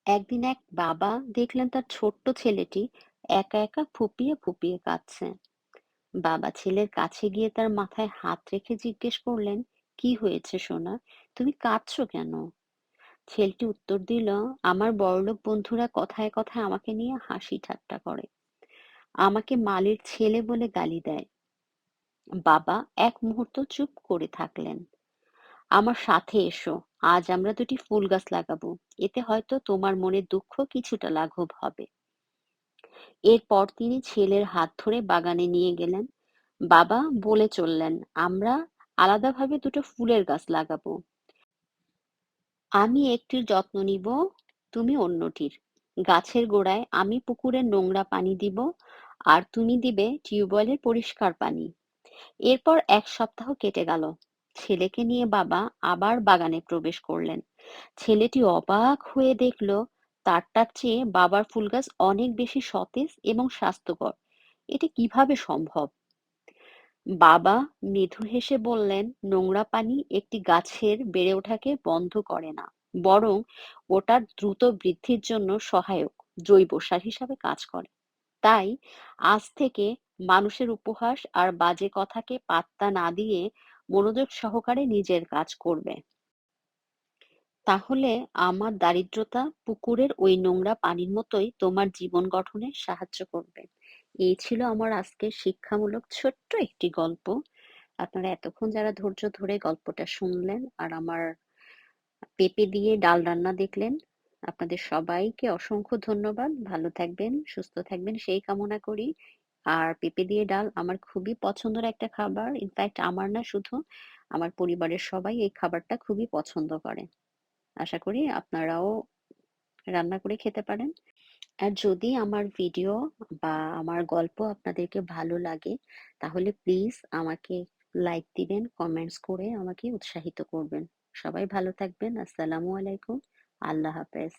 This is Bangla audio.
একদিন এক বাবা দেখলেন তার ছোট্ট ছেলেটি একা একা ফুপিয়ে ফুপিয়ে কাঁদছে। বাবা ছেলের কাছে গিয়ে তার মাথায় হাত রেখে জিজ্ঞেস করলেন, কি হয়েছে সোনা, তুমি কাঁদছো কেন? ছেলেটি উত্তর দিল, আমার বড়লোক বন্ধুরা কথায় কথায় আমাকে নিয়ে হাসি ঠাট্টা করে, আমাকে মালির ছেলে বলে গালি দেয়। বাবা এক মুহূর্ত চুপ করে থাকলেন। আমার সাথে এসো, আজ আমরা দুটি ফুল গাছ লাগাবো, এতে হয়তো তোমার মনের দুঃখ কিছুটা লাঘব হবে। এরপর তিনি ছেলের হাত ধরে বাগানে নিয়ে গেলেন। বাবা বলে চললেন, আমরা আলাদাভাবে দুটো ফুলের গাছ লাগাবো, আমি একটির যত্ন নিব, তুমি অন্যটির। গাছের গোড়ায় আমি পুকুরের নোংরা পানি দিব, আর তুমি দিবে টিউবওয়েলের পরিষ্কার পানি। এরপর এক সপ্তাহ কেটে গেল। ছেলেকে নিয়ে বাবা আবার বাগানে প্রবেশ করলেন। ছেলেটি অবাক হয়ে দেখল তারটার চেয়ে বাবার ফুল গাছ অনেক বেশি সতেজ এবং স্বাস্থ্যকর। এটা কিভাবে সম্ভব? বাবা মৃদু হেসে বললেন, নোংরা পানি একটি গাছের বেড়ে ওঠাকে বন্ধ করে না, বরং ওটার দ্রুত বৃদ্ধির জন্য সহায়ক জৈব সার হিসাবে কাজ করে। তাই আজ থেকে মানুষের উপহাস আর বাজে কথাকে পাত্তা না দিয়ে মনোযোগ সহকারে নিজের কাজ করবে। তাহলে আমার দারিদ্রতা পুকুরের ওই নোংরা পানির মতোই তোমার জীবন গঠনে সাহায্য করবে। এই ছিল আমার আজকের শিক্ষামূলক ছোট্ট একটি গল্প। আপনারা এতক্ষণ যারা ধৈর্য ধরে গল্পটা শুনলেন আর আমার পেঁপে দিয়ে ডাল রান্না দেখলেন, আপনাদের সবাইকে অসংখ্য ধন্যবাদ। ভালো থাকবেন, সুস্থ থাকবেন সেই কামনা করি। আর পেঁপে দিয়ে ডাল আমার খুবই পছন্দের একটা খাবার। ইনফ্যাক্ট আমার না, শুধু আমার পরিবারের সবাই এই খাবারটা খুবই পছন্দ করে। আশা করি আপনারাও রান্না করে খেতে পারেন। আর যদি আমার ভিডিও বা আমার গল্প আপনাদেরকে ভালো লাগে, তাহলে প্লিজ আমাকে লাইক দিবেন, কমেন্টস করে আমাকে উৎসাহিত করবেন। সবাই ভালো থাকবেন। আসসালামু আলাইকুম। আল্লাহ হাফেজ।